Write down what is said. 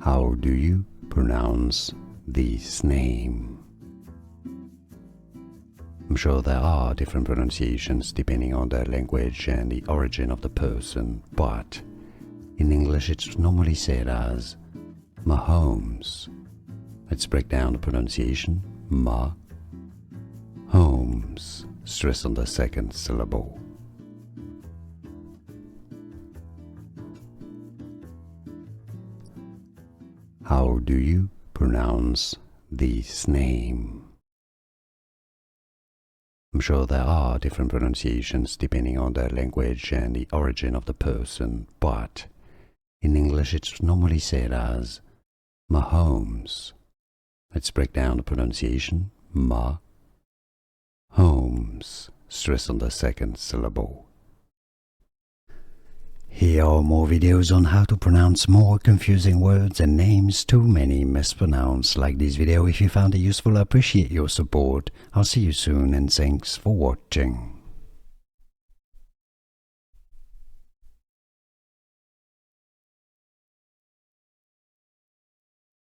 How do you pronounce this name? I'm sure there are different pronunciations depending on the language and the origin of the person, but in English it's normally said as Mahomes. Let's break down the pronunciation. Mahomes. Stress on the second syllable. How do you pronounce this name? I'm sure there are different pronunciations depending on the language and the origin of the person, but in English it's normally said as Mahomes. Let's break down the pronunciation. Mahomes. Stress on the second syllable. Here are more videos on how to pronounce more confusing words and names too many mispronounced. Like this video if you found it useful. I appreciate your support. I'll see you soon and thanks for watching.